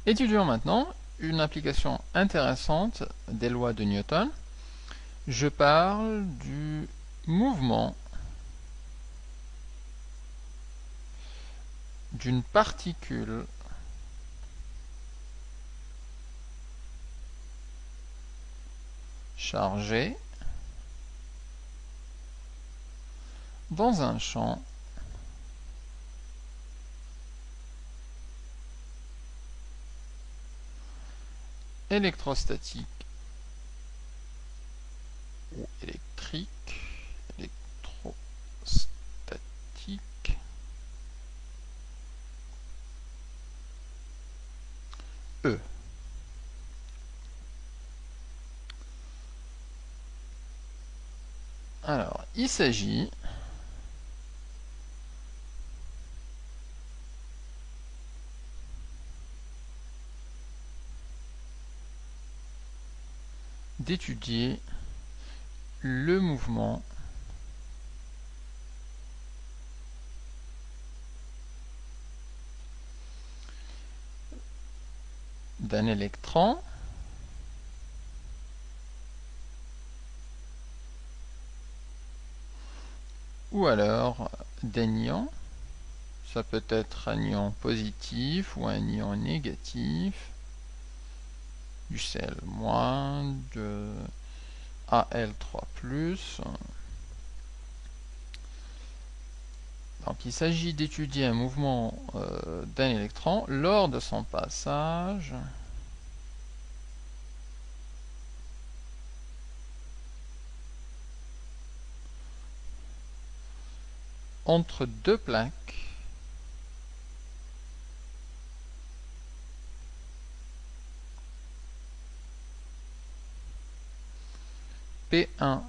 Étudions maintenant une application intéressante des lois de Newton. Je parle du mouvement d'une particule chargée dans un champ électrostatique ou électrique, E. Alors, il s'agit d'étudier le mouvement d'un électron ou alors d'un ion. Ça peut être un ion positif ou un ion négatif, du Cl-, de Al3+. Donc il s'agit d'étudier un mouvement d'un électron lors de son passage entre deux plaques P1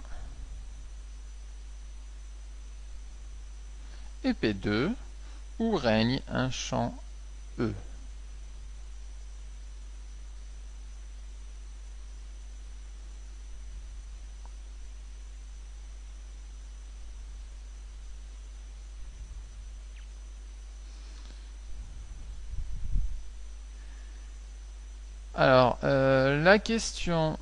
et P2 où règne un champ E. Alors, la question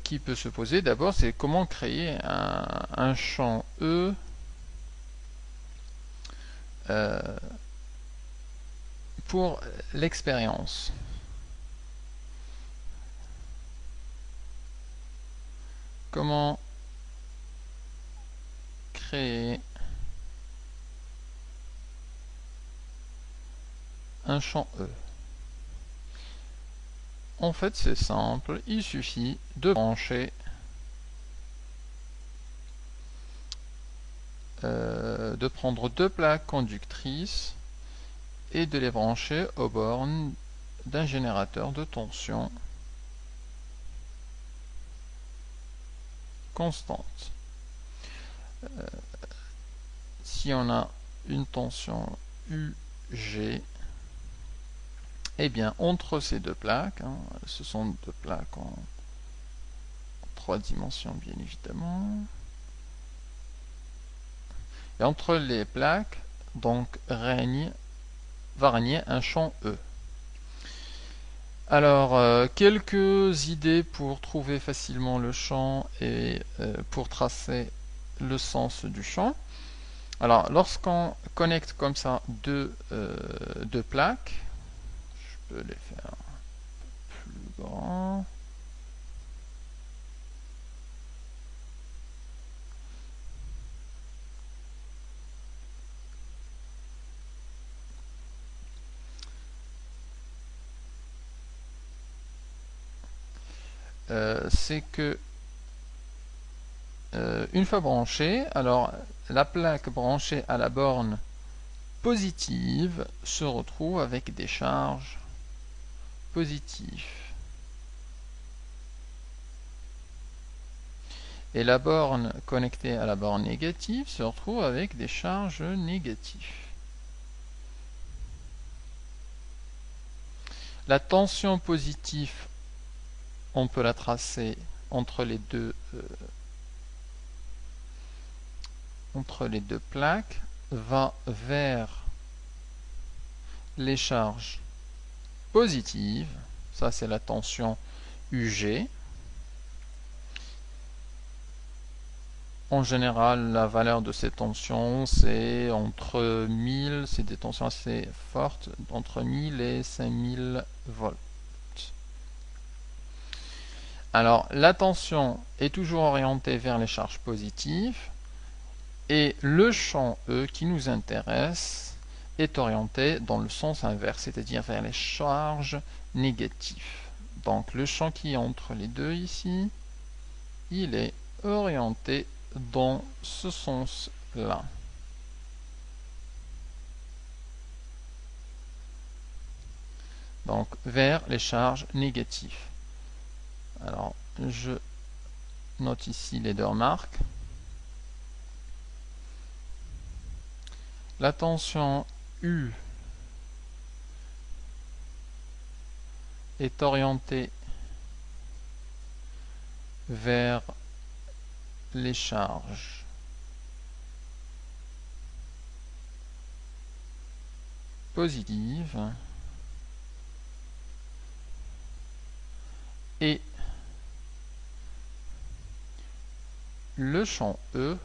qui peut se poser d'abord, c'est comment créer un champ E pour l'expérience. Comment créer un champ E? En fait, c'est simple, il suffit de brancher de prendre deux plaques conductrices et de les brancher aux bornes d'un générateur de tension constante. Si on a une tension UG, eh bien entre ces deux plaques, ce sont deux plaques en 3 dimensions bien évidemment, et entre les plaques donc va régner un champ E. Alors, quelques idées pour trouver facilement le champ et pour tracer le sens du champ. Alors, lorsqu'on connecte comme ça deux plaques, je peux les faire plus grands. C'est que une fois branché, alors la plaque branchée à la borne positive se retrouve avec des charges positives. Et la borne connectée à la borne négative se retrouve avec des charges négatives. La tension positive, on peut la tracer entre les deux plaques, va vers les charges positive, ça c'est la tension UG. En général, la valeur de ces tensions, c'est entre 1000, c'est des tensions assez fortes, entre 1000 et 5000 volts. Alors, la tension est toujours orientée vers les charges positives, et le champ E qui nous intéresse est orienté dans le sens inverse, c'est-à-dire vers les charges négatives. Donc, le champ qui est entre les deux ici, il est orienté dans ce sens-là. Donc vers les charges négatives. Alors je note ici les deux remarques. La tension U est orientée vers les charges positives et le champ E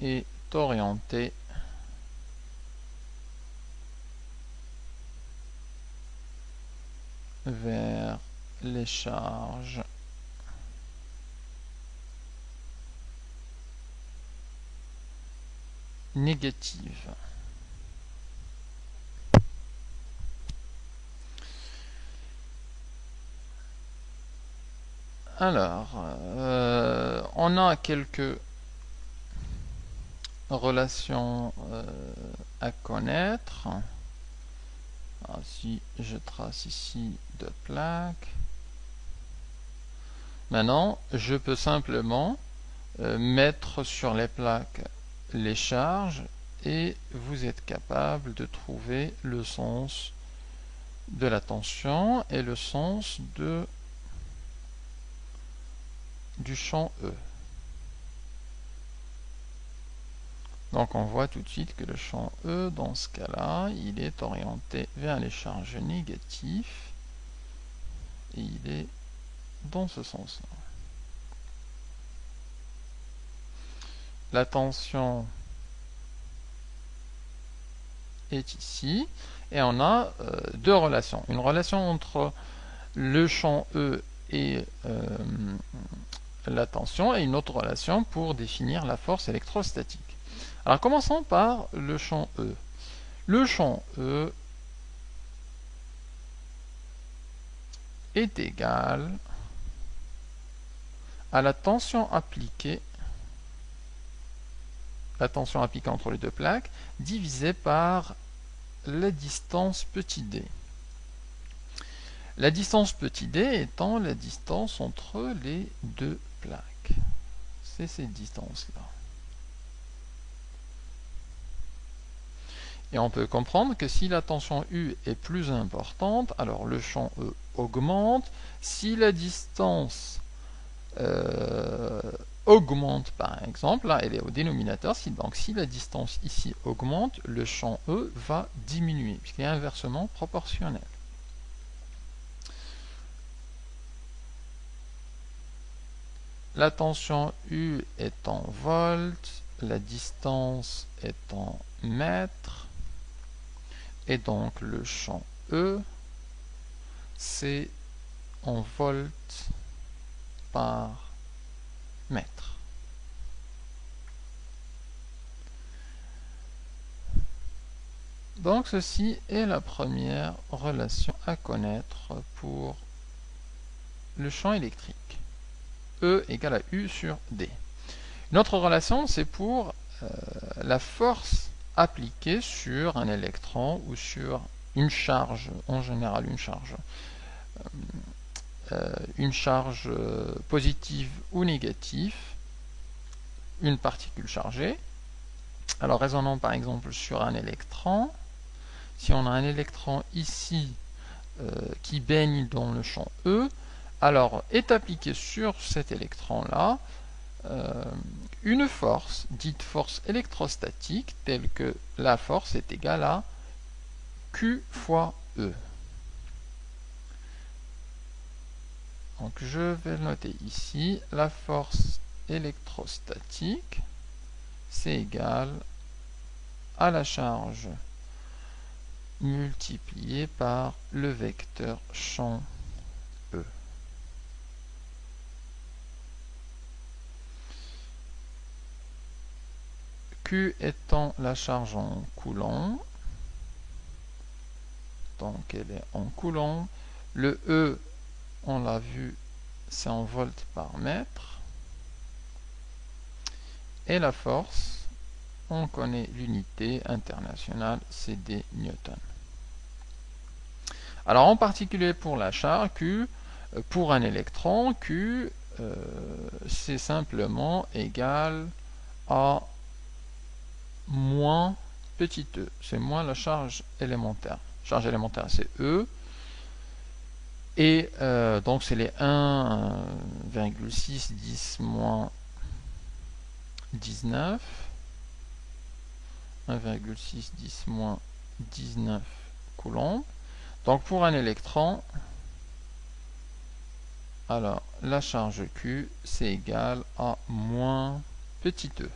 est orienté vers les charges négatives. Alors, on a quelques relations à connaître. Alors, si je trace ici deux plaques, maintenant je peux simplement mettre sur les plaques les charges et vous êtes capable de trouver le sens de la tension et le sens du champ E. Donc on voit tout de suite que le champ E, dans ce cas-là, il est orienté vers les charges négatives et il est dans ce sens-là. La tension est ici et on a deux relations. Une relation entre le champ E et la tension et une autre relation pour définir la force électrostatique. Alors commençons par le champ E. Le champ E est égal à la tension appliquée entre les deux plaques divisée par la distance petit d. La distance petit d étant la distance entre les deux plaques. C'est cette distance-là. Et on peut comprendre que si la tension U est plus importante, alors le champ E augmente. Si la distance augmente par exemple, là elle est au dénominateur, donc si la distance ici augmente, le champ E va diminuer, puisqu'il est inversement proportionnel. La tension U est en volts, la distance est en mètres, et donc le champ E, c'est en volts par mètre. Donc ceci est la première relation à connaître pour le champ électrique. E égale à U sur D. Une autre relation, c'est pour la force appliquée sur un électron ou sur une charge, en général une charge positive ou négative, une particule chargée. Alors raisonnons par exemple sur un électron. Si on a un électron ici qui baigne dans le champ E, alors est appliqué sur cet électron-là une force, dite force électrostatique, telle que la force est égale à Q fois E. Donc je vais le noter ici, la force électrostatique, c'est égal à la charge multipliée par le vecteur champ E. Q étant la charge en coulomb, donc elle est en coulomb. Le E, on l'a vu, c'est en volts par mètre. Et la force, on connaît l'unité internationale, c'est des newtons. Alors en particulier pour la charge Q, pour un électron, Q, c'est simplement égal à moins petit e. C'est moins la charge élémentaire. Charge élémentaire, c'est E. Et donc c'est les 1,6 10 moins 19. 1,6 10 moins 19 coulombs. Donc pour un électron, alors la charge Q, c'est égal à moins petit e.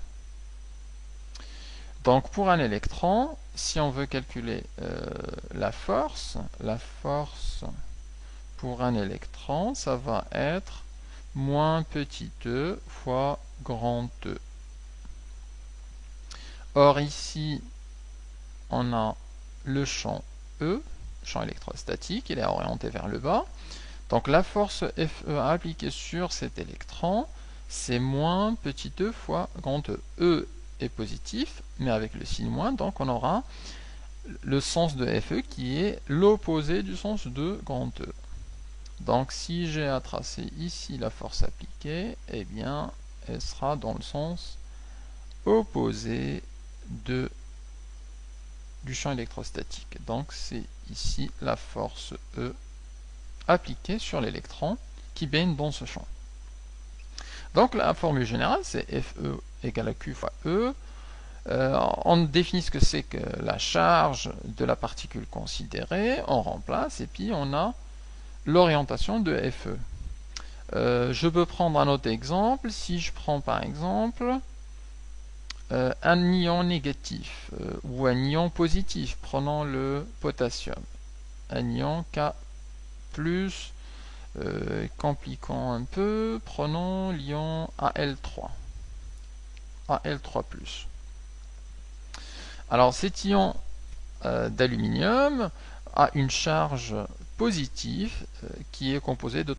Donc pour un électron, si on veut calculer la force pour un électron, ça va être moins petit e fois grand E. Or ici, on a le champ E, champ électrostatique, il est orienté vers le bas. Donc la force Fe appliquée sur cet électron, c'est moins petit e fois grand E. E est positif, mais avec le signe moins, donc on aura le sens de Fe qui est l'opposé du sens de grand E. Donc si j'ai à tracer ici la force appliquée, eh bien elle sera dans le sens opposé du champ électrostatique. Donc c'est ici la force E appliquée sur l'électron qui baigne dans ce champ. Donc la formule générale, c'est Fe égale à Q fois E. On définit ce que c'est que la charge de la particule considérée, on remplace et puis on a l'orientation de Fe. Je peux prendre un autre exemple. Si je prends par exemple un ion négatif ou un ion positif, prenons le potassium, un ion K+, compliquons un peu, prenons l'ion Al3, Al3+. Alors cet ion d'aluminium a une charge positive qui est composée de